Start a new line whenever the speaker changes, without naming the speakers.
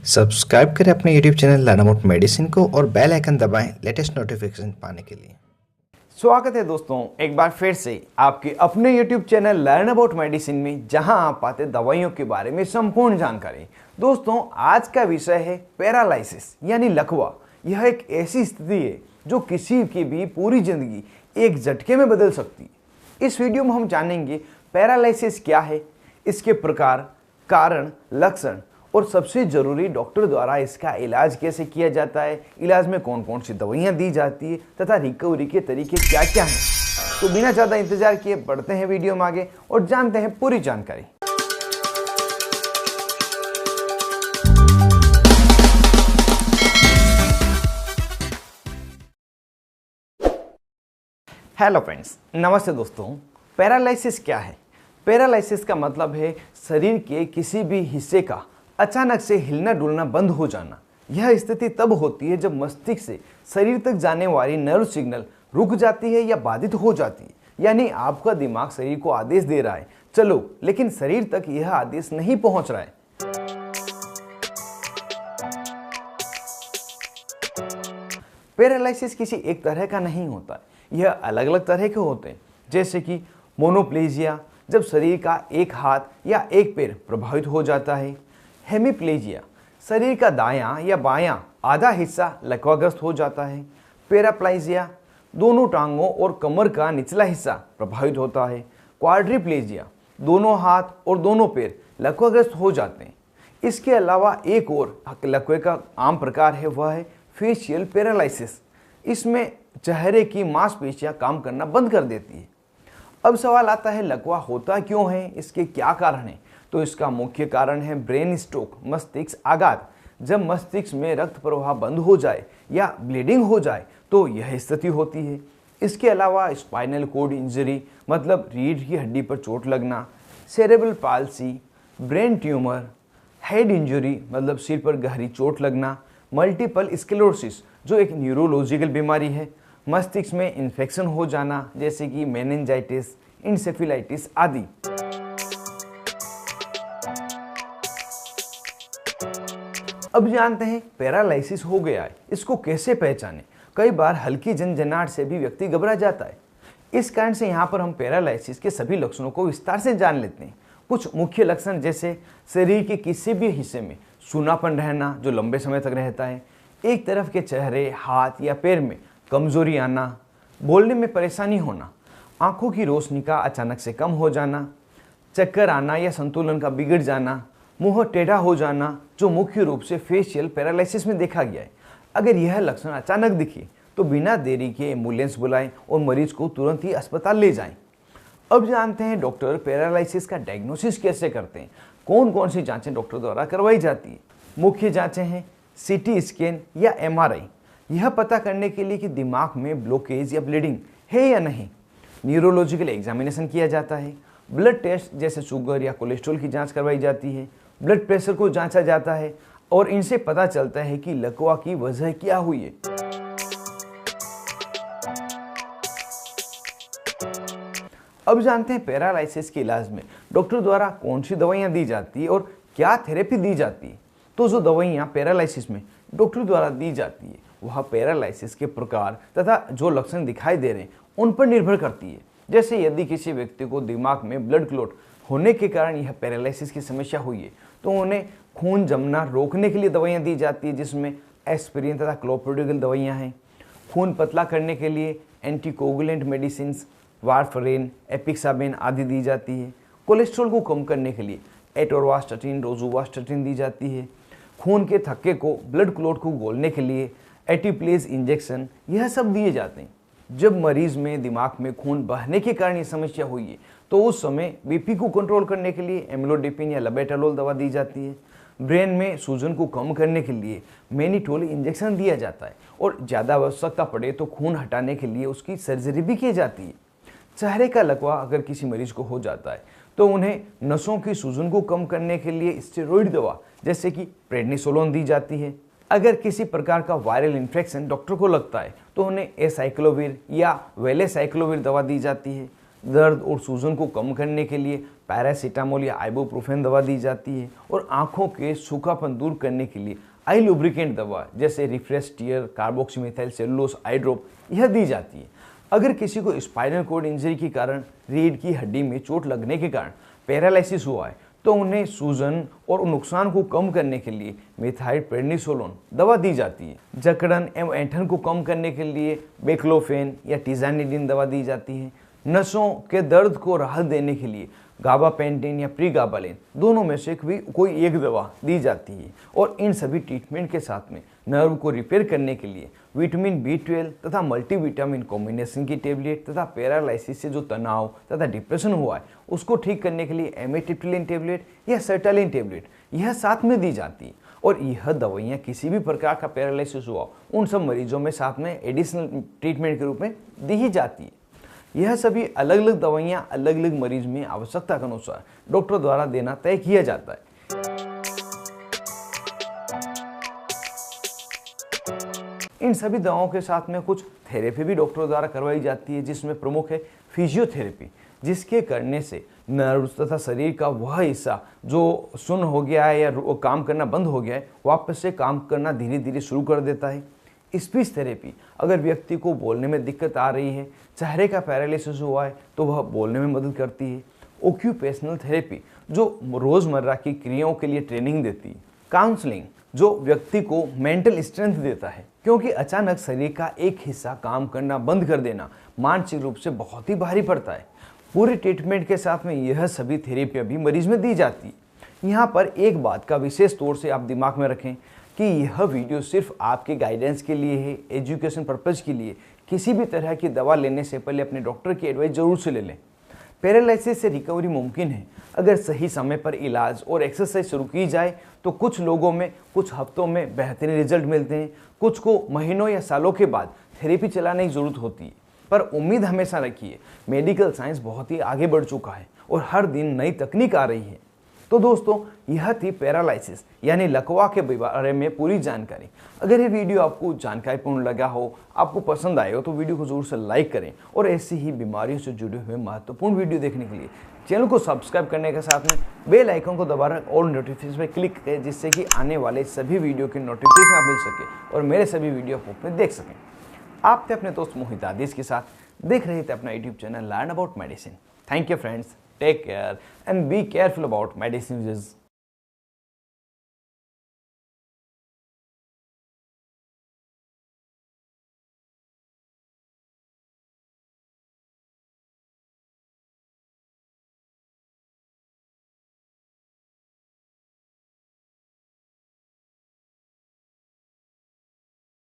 Subscribe करें अपने YouTube channel learn about medicine को और बेल आइकन दबाएं लेटेस्ट नोटिफिकेशन पाने के लिए।
स्वागत है दोस्तों एक बार फिर से आपके अपने YouTube channel learn about medicine में, जहां आप पाते दवाइयों के बारे में संपूर्ण जानकारी। दोस्तों आज का विषय है पैरालिसिस यानी लकवा। यह एक ऐसी स्थिति है जो किसी की भी पूरी जिंदगी एक झटके में बदल सकती है। इस वीडियो में हम जानेंगे पैरालिसिस क्या है, इसके प्रकार, कारण, लक्षण और सबसे जरूरी डॉक्टर द्वारा इसका इलाज कैसे किया जाता है, इलाज में कौन कौन सी दवाइयां दी जाती है तथा रिकवरी के तरीके क्या क्या हैं। तो बिना ज़्यादा इंतजार किए बढ़ते हैं वीडियो में आगे और जानते हैं पूरी जानकारी। हेलो फ्रेंड्स, नमस्ते दोस्तों। पैरालिसिस क्या है? पैरालिसिस का मतलब है शरीर के किसी भी हिस्से का अचानक से हिलना डुलना बंद हो जाना। यह स्थिति तब होती है जब मस्तिष्क से शरीर तक जाने वाली नर्व सिग्नल रुक जाती है या बाधित हो जाती है। यानी आपका दिमाग शरीर को आदेश दे रहा है चलो, लेकिन शरीर तक यह आदेश नहीं पहुंच रहा है। पैरालिसिस किसी एक तरह का नहीं होता, यह अलग अलग तरह के होते हैं, जैसे कि मोनोप्लेजिया, जब शरीर का एक हाथ या एक पैर प्रभावित हो जाता है। हेमीप्लेजिया, शरीर का दायां या बायां आधा हिस्सा लकवाग्रस्त हो जाता है। पैराप्लेजिया, दोनों टांगों और कमर का निचला हिस्सा प्रभावित होता है। क्वाड्रिप्लेजिया, दोनों हाथ और दोनों पैर लकवाग्रस्त हो जाते हैं। इसके अलावा एक और लकवे का आम प्रकार है, वह है फेशियल पैरालिसिस। इसमें चेहरे की मांसपेशियां काम करना बंद कर देती है। अब सवाल आता है लकवा होता क्यों है, इसके क्या कारण हैं? तो इसका मुख्य कारण है ब्रेन स्ट्रोक, मस्तिष्क आघात। जब मस्तिष्क में रक्त प्रवाह बंद हो जाए या ब्लीडिंग हो जाए तो यह स्थिति होती है। इसके अलावा स्पाइनल कॉर्ड इंजरी मतलब रीढ़ की हड्डी पर चोट लगना, cerebral palsy, brain tumour, head injury मतलब सिर पर गहरी चोट लगना, मल्टीपल स्क्लेरोसिस जो एक न्यूरोलॉजिकल बीमारी है, मस्तिष्क में इन्फेक्शन हो जाना जैसे कि मेनिंजाइटिस, इंसेफेलाइटिस आदि। अब जानते हैं पैरालिसिस हो गया है, इसको कैसे पहचानें। कई बार हल्की झंझनाहट से भी व्यक्ति घबरा जाता है। इस कारण से यहाँ पर हम पैरालिसिस के सभी लक्षणों को विस्तार से जान लेते हैं। कुछ मुख्य लक्षण जैसे शरीर के किसी भी हिस्से में सूनापन रहना जो लंबे समय तक रहता है, एक तरफ के चेहरे, हाथ या पैर में कमजोरी आना, बोलने में परेशानी होना, आंखों की रोशनी का अचानक से कम हो जाना, चक्कर आना या संतुलन का बिगड़ जाना, मुंह टेढ़ा हो जाना जो मुख्य रूप से फेशियल पैरालिसिस में देखा गया है। अगर यह लक्षण अचानक दिखे तो बिना देरी के एम्बुलेंस बुलाएं और मरीज को तुरंत ही अस्पताल ले जाएं। अब जानते हैं डॉक्टर पैरालिसिस का डायग्नोसिस कैसे करते हैं, कौन कौन सी जांचें डॉक्टर द्वारा करवाई जाती है। मुख्य जांचें हैं सीटी स्कैन या एमआरआई, यह पता करने के लिए कि दिमाग में ब्लॉकेज या ब्लीडिंग है या नहीं। न्यूरोलॉजिकल एग्जामिनेशन किया जाता है। ब्लड टेस्ट जैसे शुगर या कोलेस्ट्रॉल की जांच करवाई जाती है। ब्लड प्रेशर को जांचा जाता है और इनसे पता चलता है कि लकवा की वजह क्या हुई है। अब जानते हैं पैरालिसिस के इलाज में डॉक्टर द्वारा कौन सी दवाइयां दी जाती है और क्या थेरेपी दी जाती है। तो जो दवाइयां पैरालिसिस में डॉक्टर द्वारा दी जाती है वह पैरालिसिस के प्रकार तथा जो लक्षण दिखाई दे रहे हैं उन पर निर्भर करती है। जैसे यदि किसी व्यक्ति को दिमाग में ब्लड क्लॉट होने के कारण यह पैरालिसिस की समस्या हुई है तो उन्हें खून जमना रोकने के लिए दवाइयां दी जाती है, जिसमें एस्पिरिन तथा क्लोप्रोडिगल दवाइयां हैं। खून पतला करने के लिए एंटीकोगुलेंट मेडिसिन, वारफरेन, एपिक्साबेन आदि दी जाती है। कोलेस्ट्रॉल को कम करने के लिए एटोरवास्टैटिन, रोजुवास्टैटिन दी जाती है। खून के थक्के को, ब्लड क्लॉट को घोलने के लिए एटीप्लेज इंजेक्शन, यह सब दिए जाते हैं। जब मरीज में दिमाग में खून बहने के कारण ये समस्या हुई है तो उस समय बीपी को कंट्रोल करने के लिए एम्लोडिपिन या लबेटालोल दवा दी जाती है। ब्रेन में सूजन को कम करने के लिए मैनिटोल इंजेक्शन दिया जाता है और ज़्यादा आवश्यकता पड़े तो खून हटाने के लिए उसकी सर्जरी भी की जाती है। चेहरे का लकवा अगर किसी मरीज को हो जाता है तो उन्हें नसों की सूजन को कम करने के लिए स्टेरॉइड दवा जैसे कि प्रेडनिसोलोन दी जाती है। अगर किसी प्रकार का वायरल इन्फेक्शन डॉक्टर को लगता है तो उन्हें एसाइक्लोविर या वेलेसाइक्लोविर दवा दी जाती है। दर्द और सूजन को कम करने के लिए पैरासीटामोल या आइबुप्रोफेन दवा दी जाती है और आंखों के सूखापन दूर करने के लिए आई लुब्रिकेंट दवा जैसे रिफ्रेश टीयर, कार्बोक्सीमेथाइल सेलुलोज आई ड्रॉप यह दी जाती है। अगर किसी को स्पाइनल कॉर्ड इंजरी के कारण रीढ़ की हड्डी में चोट लगने के कारण पैरालिसिस हुआ है तो उन्हें सूजन और नुकसान को कम करने के लिए मिथाइल प्रेडनिसोलोन दवा दी जाती है। जकड़न एवं ऐंठन को कम करने के लिए बेक्लोफेन या टिजानिडीन दवा दी जाती है। नसों के दर्द को राहत देने के लिए गाबापेंटिन या प्रीगाबालिन दोनों में से भी कोई एक दवा दी जाती है। और इन सभी ट्रीटमेंट के साथ में नर्व को रिपेयर करने के लिए विटामिन B12 तथा मल्टीविटामिन कॉम्बिनेशन की टेबलेट तथा पैरालाइसिस से जो तनाव तथा डिप्रेशन हुआ है उसको ठीक करने के लिए एमिट्रिप्टिलिन टेबलेट या सर्टालिन टेबलेट यह साथ में दी जाती है। और यह दवाइयाँ किसी भी प्रकार का पैरालिसिस हुआ उन सब मरीजों में साथ में एडिशनल ट्रीटमेंट के रूप में दी ही जाती है। यह सभी अलग अलग दवाइयाँ अलग अलग मरीज में आवश्यकता के अनुसार डॉक्टर द्वारा देना तय किया जाता है। इन सभी दवाओं के साथ में कुछ थेरेपी भी डॉक्टर द्वारा करवाई जाती है जिसमें प्रमुख है फिजियोथेरेपी, जिसके करने से नर्व तथा शरीर का वह हिस्सा जो सुन्न हो गया है या काम करना बंद हो गया है वापस से काम करना धीरे धीरे शुरू कर देता है। स्पीच थेरेपी, अगर व्यक्ति को बोलने में दिक्कत आ रही है, चेहरे का पैरालिसिस हुआ है तो वह बोलने में मदद करती है। ऑक्यूपेशनल थेरेपी जो रोजमर्रा की क्रियाओं के लिए ट्रेनिंग देती है। काउंसलिंग जो व्यक्ति को मेंटल स्ट्रेंथ देता है, क्योंकि अचानक शरीर का एक हिस्सा काम करना बंद कर देना मानसिक रूप से बहुत ही भारी पड़ता है। पूरे ट्रीटमेंट के साथ में यह सभी थेरेपियाँ भी मरीज में दी जाती है। यहाँ पर एक बात का विशेष तौर से आप दिमाग में रखें कि यह वीडियो सिर्फ आपके गाइडेंस के लिए है, एजुकेशन पर्पज़ के लिए। किसी भी तरह की दवा लेने से पहले अपने डॉक्टर की एडवाइस जरूर से ले लें। पैरालिसिस से रिकवरी मुमकिन है अगर सही समय पर इलाज और एक्सरसाइज शुरू की जाए तो कुछ लोगों में कुछ हफ्तों में बेहतरीन रिजल्ट मिलते हैं, कुछ को महीनों या सालों के बाद थेरेपी चलाने की जरूरत होती है। पर उम्मीद हमेशा रखिए, मेडिकल साइंस बहुत ही आगे बढ़ चुका है और हर दिन नई तकनीक आ रही है। तो दोस्तों, यह थी पैरालिसिस यानी लकवा के बारे में पूरी जानकारी। अगर ये वीडियो आपको जानकारीपूर्ण लगा हो, आपको पसंद आए हो तो वीडियो को जरूर से लाइक करें और ऐसी ही बीमारियों से जुड़े हुए महत्वपूर्ण वीडियो देखने के लिए चैनल को सब्सक्राइब करने के साथ में बेल आइकन को दबाकर ऑल नोटिफिकेशन पर क्लिक करें, जिससे कि आने वाले सभी वीडियो की नोटिफिकेशन आप मिल सके और मेरे सभी वीडियो आप अपने देख सकें। आप थे अपने दोस्त मोहित आदिश के साथ, देख रहे थे अपना YouTube channel learn about medicine. Thank you friends, take care and be careful about medicine uses.